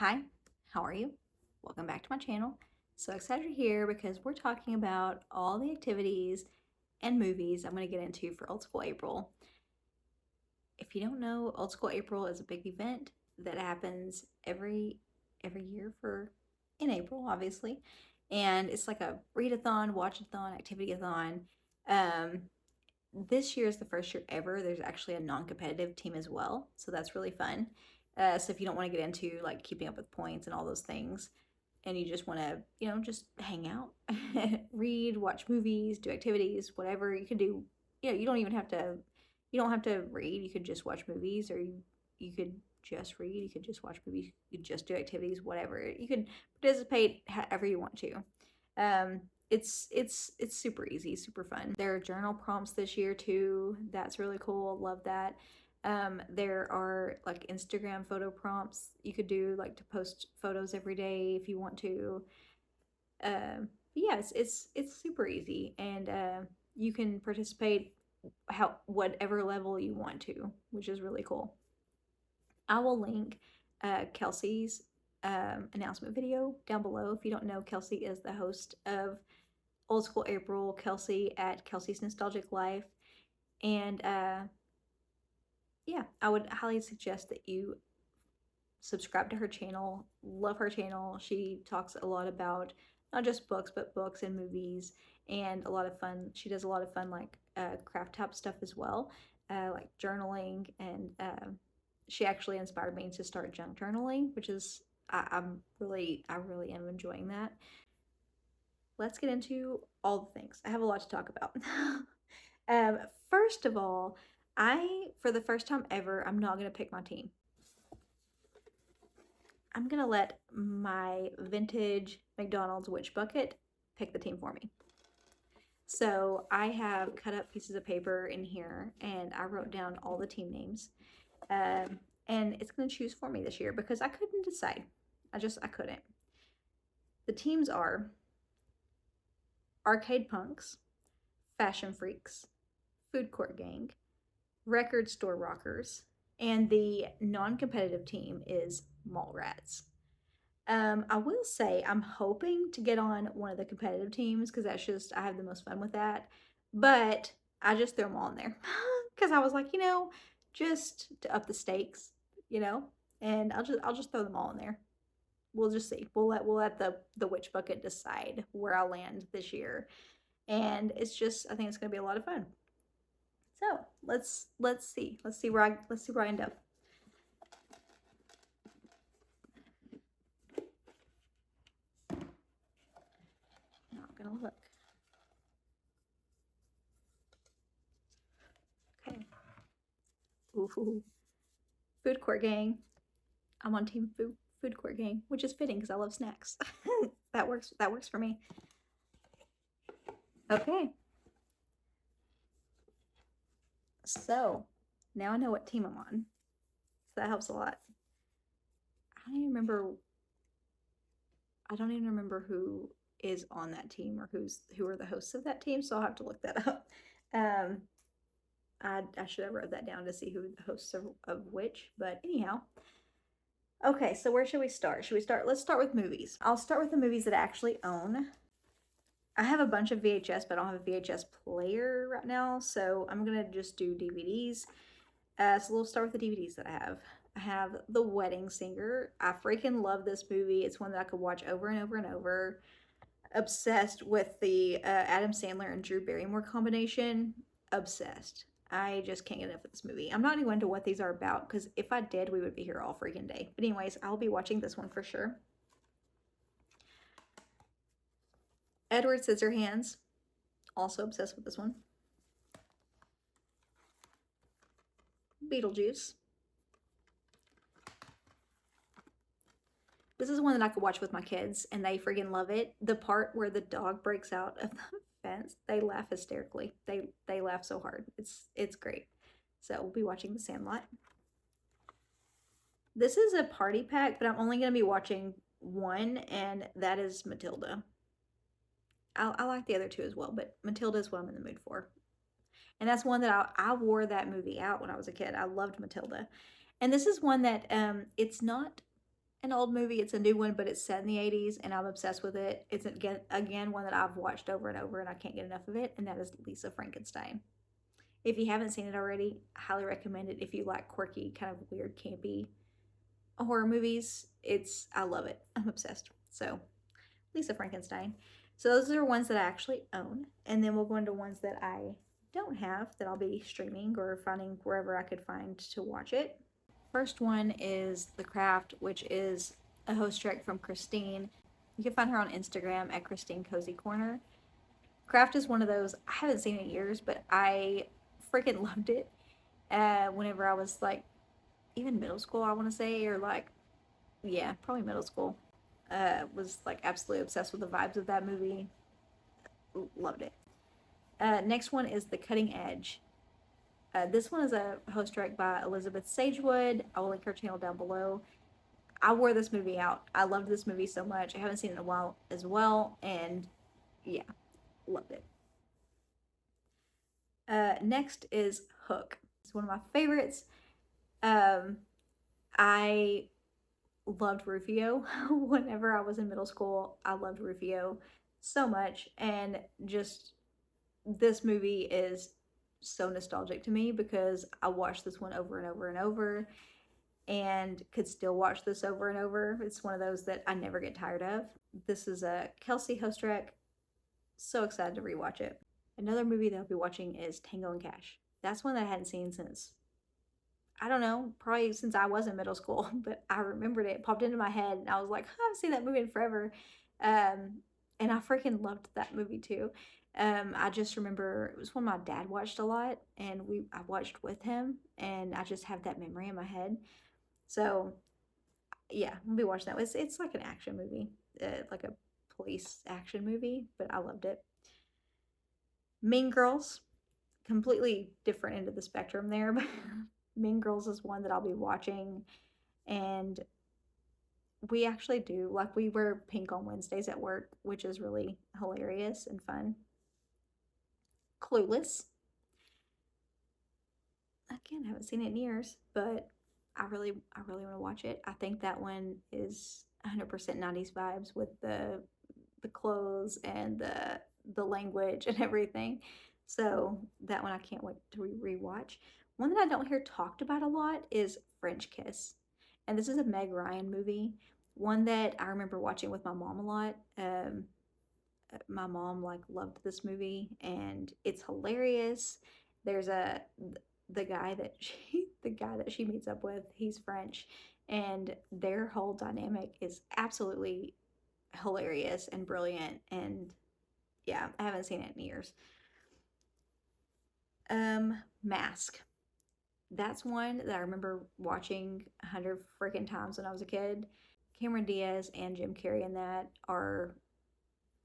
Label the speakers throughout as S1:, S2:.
S1: Hi, how are you? Welcome back to my channel. So excited you're here because we're talking about all the activities and movies I'm going to get into for Old School April. If you don't know, Old School April is a big event that happens every year in April, obviously. And it's like a readathon, watchathon, activity-a-thon. Um, this year is the first year ever. There's actually a non-competitive team as well, so that's really fun. So if you don't want to get into like keeping up with points and all those things, and you just want to, just hang out, read, watch movies, do activities, whatever you can do. You don't even have to. You don't have to read. You could just watch movies, or you could just read. You could just watch movies. You could just do activities, whatever. You could participate however you want to. Um, it's super easy, super fun. There are journal prompts this year too. That's really cool. Love that. There are like Instagram photo prompts you could do, like to post photos every day if you want to. Yeah, it's super easy, and you can participate whatever level you want to, which is really cool. I will link Kelsey's announcement video down below. If you don't know, Kelsey is the host of Old School April, Kelsey at Kelsey's Nostalgic Life. And yeah, I would highly suggest that you subscribe to her channel. Love her channel. She talks a lot about not just books, but books and movies, and a lot of fun. She does a lot of fun like craft type stuff as well, like journaling, and she actually inspired me to start junk journaling, which is I really am enjoying that. Let's get into all the things. I have a lot to talk about. First of all, for the first time ever, I'm not going to pick my team. I'm going to let my vintage McDonald's witch bucket pick the team for me. So I have cut up pieces of paper in here, and I wrote down all the team names. And it's going to choose for me this year because I couldn't decide. I couldn't. The teams are Arcade Punks, Fashion Freaks, Food Court Gang, Record Store Rockers, and the non-competitive team is Mallrats. I will say I'm hoping to get on one of the competitive teams because I have the most fun with that. But I just threw them all in there because I was like, just to up the stakes, and I'll just throw them all in there. We'll just see. We'll let the witch bucket decide where I'll land this year, and I think it's gonna be a lot of fun. So let's see where I end up. Not gonna look. Okay. Ooh. Food Court Gang. I'm on team food Court Gang, which is fitting because I love snacks. That works for me. Okay. So now I know what team I'm on. So that helps a lot. I don't even remember who is on that team or who are the hosts of that team, so I'll have to look that up. I should have wrote that down to see who the hosts of which, but anyhow. Okay, so where should we start? Let's start with movies. I'll start with the movies that I actually own. I have a bunch of VHS, but I don't have a VHS player right now, so I'm gonna just do DVDs. So we'll start with the DVDs that I have. I have The Wedding Singer. I freaking love this movie. It's one that I could watch over and over and over. Obsessed with the Adam Sandler and Drew Barrymore combination. Obsessed. I just can't get enough of this movie. I'm not even going into what these are about because if I did, we would be here all freaking day. But anyways, I'll be watching this one for sure. Edward Scissorhands. Also obsessed with this one. Beetlejuice. This is one that I could watch with my kids, and they friggin' love it. The part where the dog breaks out of the fence, they laugh hysterically. They laugh so hard. It's great. So we'll be watching The Sandlot. This is a party pack, but I'm only going to be watching one, and that is Matilda. I like the other two as well, but Matilda is what I'm in the mood for. And that's one that I wore that movie out when I was a kid. I loved Matilda. And this is one that it's not an old movie. It's a new one, but it's set in the 80s, and I'm obsessed with it. It's again one that I've watched over and over, and I can't get enough of it, and that is Lisa Frankenstein. If you haven't seen it already, I highly recommend it. If you like quirky, kind of weird, campy horror movies, I love it. I'm obsessed. So, Lisa Frankenstein. So those are ones that I actually own, and then we'll go into ones that I don't have that I'll be streaming or finding wherever I could find to watch it. First one is The Craft, which is a host track from Christine. You can find her on Instagram at Christine Cozy Corner. Craft is one of those, I haven't seen it in years, but I freaking loved it. Whenever I was like, even middle school, I want to say, or like, yeah, probably middle school. Was like absolutely obsessed with the vibes of that movie. Loved it. Next one is The Cutting Edge. This one is a host track by Elizabeth Sagewood. I will link her channel down below. I wore this movie out. I loved this movie so much. I haven't seen it in a while as well, and yeah, loved it. Next is Hook. It's one of my favorites. I loved Rufio. Whenever I was in middle school, I loved Rufio so much, and just this movie is so nostalgic to me because I watched this one over and over and over and could still watch this over and over. It's one of those that I never get tired of. This is a Kelsey host track. So excited to rewatch it. Another movie that I'll be watching is Tango and Cash. That's one that I hadn't seen since, I don't know, probably since I was in middle school, but I remembered it. It popped into my head, and I was like, I haven't seen that movie in forever. And I freaking loved that movie too. I just remember it was one my dad watched a lot, and I watched with him, and I just have that memory in my head. So yeah, I'll be watching that. It's like an action movie, like a police action movie, but I loved it. Mean Girls, completely different end of the spectrum there, but Mean Girls is one that I'll be watching, and we actually do, like, we wear pink on Wednesdays at work, which is really hilarious and fun. Clueless. Again, I haven't seen it in years, but I really want to watch it. I think that one is 100% 90s vibes with the clothes and the language and everything. So that one I can't wait to rewatch. One that I don't hear talked about a lot is French Kiss. And this is a Meg Ryan movie. One that I remember watching with my mom a lot. My mom like loved this movie, and it's hilarious. There's the guy that she meets up with, he's French, and their whole dynamic is absolutely hilarious and brilliant. And yeah, I haven't seen it in years. Mask. That's one that I remember watching 100 freaking times when I was a kid. Cameron Diaz and Jim Carrey in that are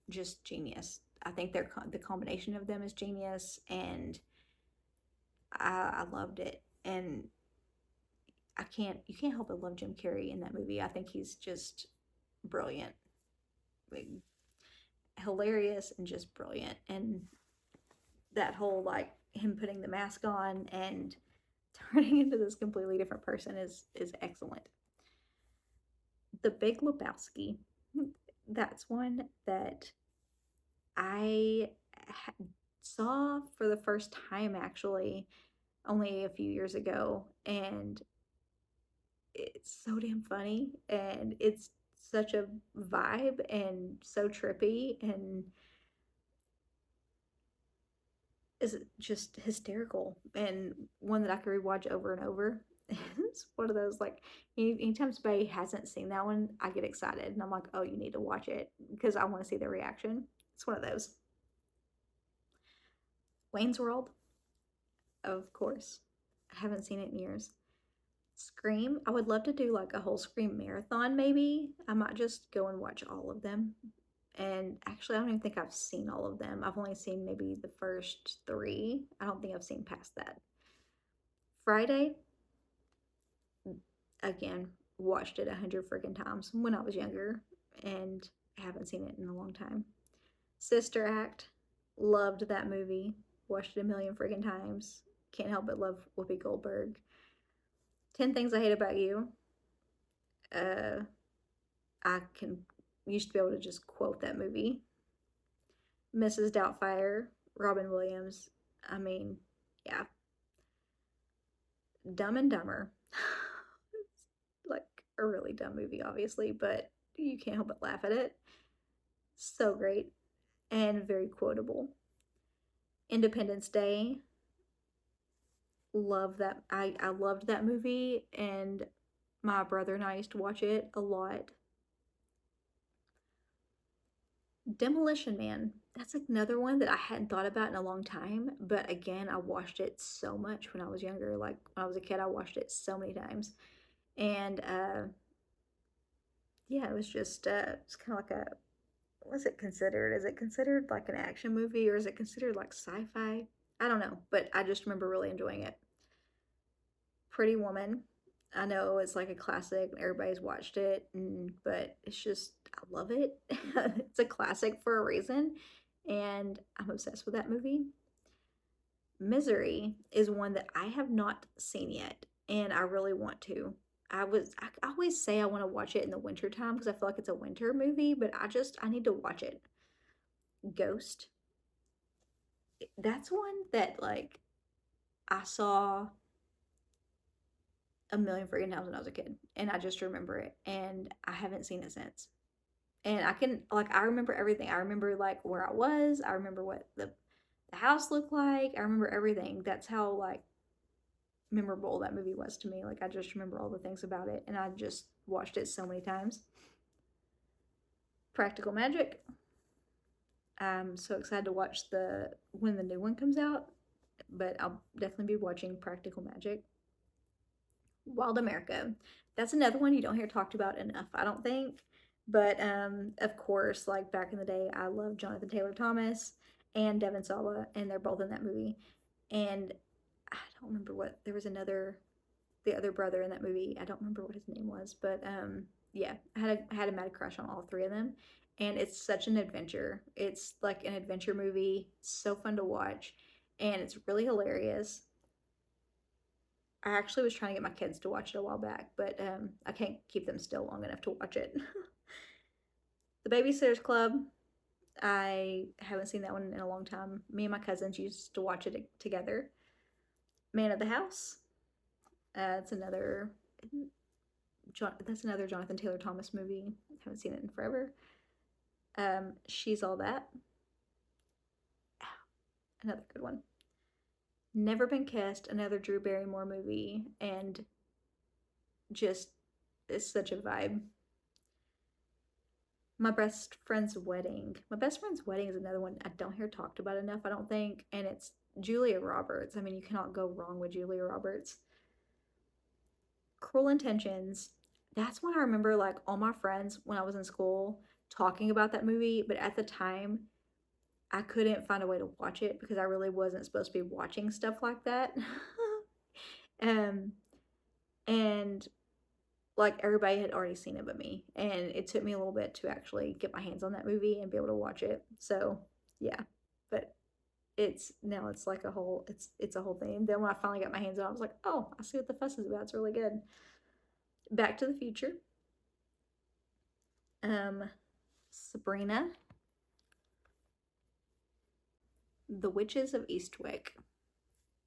S1: just genius. I think the combination of them is genius, and I loved it. And you can't help but love Jim Carrey in that movie. I think he's just brilliant. Like, hilarious and just brilliant. And that whole, like, him putting the mask on and turning into this completely different person is excellent. The Big Lebowski. That's one that I saw for the first time, actually, only a few years ago, and it's so damn funny, and it's such a vibe and so trippy, and is just hysterical, and one that I could rewatch over and over. It's one of those, like, anytime somebody hasn't seen that one, I get excited, and I'm like, oh, you need to watch it because I want to see their reaction. It's one of those. Wayne's World, of course. I haven't seen it in years. Scream, I would love to do like a whole Scream marathon, maybe. I might just go and watch all of them. And actually, I don't even think I've seen all of them. I've only seen maybe the first 3. I don't think I've seen past that. Friday, again, watched it 100 freaking times when I was younger, and haven't seen it in a long time. Sister Act, loved that movie. Watched it a million freaking times. Can't help but love Whoopi Goldberg. 10 Things I Hate About You. I used to be able to just quote that movie. Mrs. Doubtfire, Robin Williams. I mean, yeah. Dumb and Dumber. It's like a really dumb movie, obviously, but you can't help but laugh at it. So great and very quotable. Independence Day. Love that. I loved that movie, and my brother and I used to watch it a lot. Demolition Man. That's another one that I hadn't thought about in a long time, but again, I watched it so much when I was younger. Like when I was a kid, I watched it so many times. And yeah, it was just it's kind of like a, what's it considered? Is it considered like an action movie, or is it considered like sci-fi? I don't know, but I just remember really enjoying it. Pretty Woman. I know it's like a classic, everybody's watched it, but it's just, I love it. It's a classic for a reason, and I'm obsessed with that movie. Misery is one that I have not seen yet, and I really want to. I always say I want to watch it in the winter time because I feel like it's a winter movie, but I need to watch it. Ghost. That's one that like I saw a million freaking times when I was a kid, and I just remember it, and I haven't seen it since. And I can like I remember everything. I remember like where I was. I remember what the house looked like. I remember everything. That's how like memorable that movie was to me. Like I just remember all the things about it, and I just watched it so many times. Practical Magic. I'm so excited to watch the when the new one comes out, but I'll definitely be watching Practical Magic. Wild America. That's another one you don't hear talked about enough, I don't think. But of course, like back in the day, I love Jonathan Taylor Thomas and Devon Sawa, and they're both in that movie. And I don't remember what there was another the other brother in that movie. I don't remember what his name was, but yeah, I had a mad crush on all three of them, and it's such an adventure. It's like an adventure movie, so fun to watch, and it's really hilarious. I actually was trying to get my kids to watch it a while back, but I can't keep them still long enough to watch it. The Babysitter's Club. I haven't seen that one in a long time. Me and my cousins used to watch it together. Man of the House. It's another. That's another Jonathan Taylor Thomas movie. I haven't seen it in forever. She's All That. Another good one. Never Been Kissed. Another Drew Barrymore movie, and just it's such a vibe. My best friend's wedding. My best friend's wedding is another one I don't hear talked about enough, I don't think, and it's Julia Roberts. I mean, you cannot go wrong with Julia Roberts. Cruel Intentions. That's when I remember like all my friends when I was in school talking about that movie, but at the time I couldn't find a way to watch it because I really wasn't supposed to be watching stuff like that. um and like everybody had already seen it but me, and it took me a little bit to actually get my hands on that movie and be able to watch it. So yeah, but it's like a whole it's a whole thing. And then when I finally got my hands on it, I was like, oh, I see what the fuss is about. It's really good. Back to the Future. Sabrina. The Witches of Eastwick.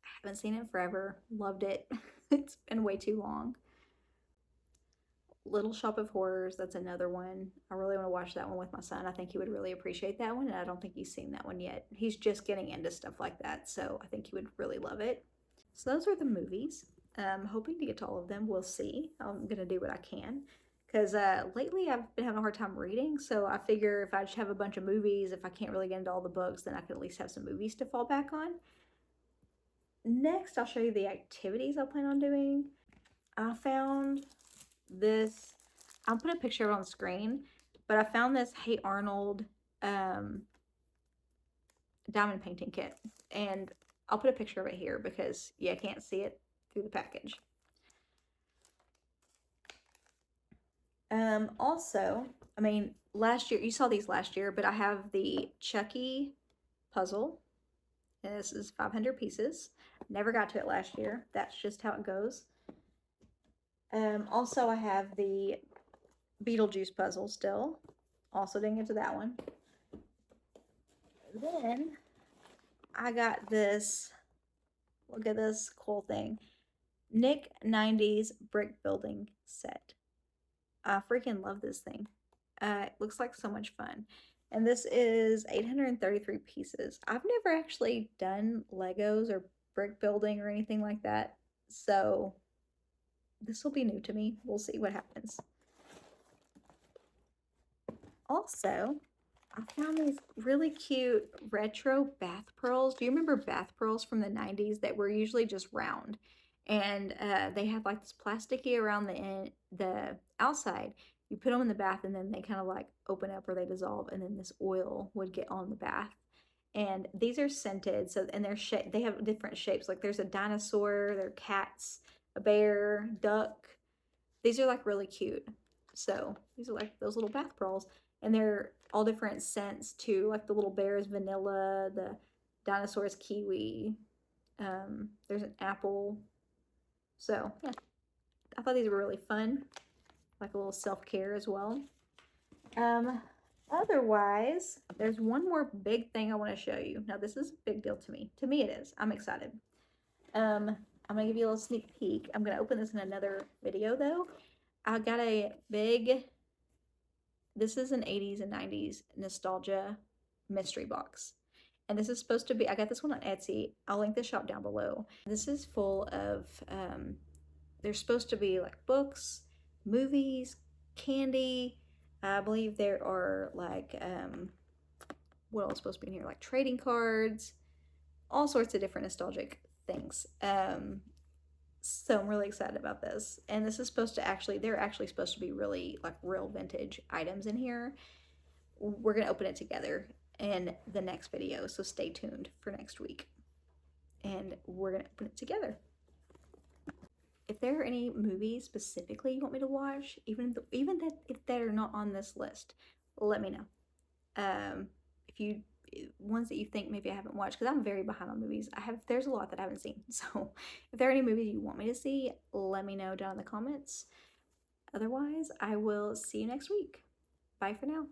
S1: I haven't seen it forever. Loved it. It's been way too long. Little Shop of Horrors, that's another one. I really want to watch that one with my son. I think he would really appreciate that one, and I don't think he's seen that one yet. He's just getting into stuff like that, so I think he would really love it. So those are the movies. Hoping to get to all of them. We'll see. I'm going to do what I can. Because lately I've been having a hard time reading, so I figure if I just have a bunch of movies, if I can't really get into all the books, then I can at least have some movies to fall back on. Next, I'll show you the activities I plan on doing. I found this, I'll put a picture of it on the screen, but I found this Hey Arnold diamond painting kit, and I'll put a picture of it here because I can't see it through the package. Also, I mean, last year, you saw these last year, but I have the Chucky puzzle, and this is 500 pieces. Never got to it last year. That's just how it goes. Also, I have the Beetlejuice puzzle still. Also didn't get to that one. Then I got this, look at this cool thing. Nick 90s brick building set. I freaking love this thing. It looks like so much fun. And this is 833 pieces. I've never actually done Legos or brick building or anything like that. So this will be new to me. We'll see what happens. Also, I found these really cute retro bath pearls. Do you remember bath pearls from the 90s that were usually just round? And they had like this plasticky around the outside. You put them in the bath and then they kind of like open up or they dissolve, and then this oil would get on the bath. And these are scented, so and they have different shapes. Like there's a dinosaur, there are cats, a bear, duck. These are like really cute. So these are like those little bath pearls, and they're all different scents too. Like the little bear is vanilla, the dinosaur is kiwi. There's an apple. So yeah, I thought these were really fun, like a little self-care as well. Otherwise, there's one more big thing I want to show you. Now this is a big deal to me. To me it is. I'm excited. I'm gonna give you a little sneak peek. I'm gonna open this in another video though. I got a big, this is an 80s and 90s nostalgia mystery box. And this is supposed to be, I got this one on Etsy. I'll link the shop down below. This is full of, there's supposed to be like books, movies, candy. I believe there are like, what else is supposed to be in here? Like trading cards, all sorts of different nostalgic things. So I'm really excited about this. And this is supposed to actually, they're actually supposed to be really like real vintage items in here. We're going to open it together in the next video. So stay tuned for next week. And we're going to open it together. If there are any movies specifically you want me to watch, even that if they're not on this list, let me know. If you ones that you think maybe I haven't watched, because I'm very behind on movies. There's a lot that I haven't seen. So if there are any movies you want me to see, let me know down in the comments. Otherwise, I will see you next week. Bye for now.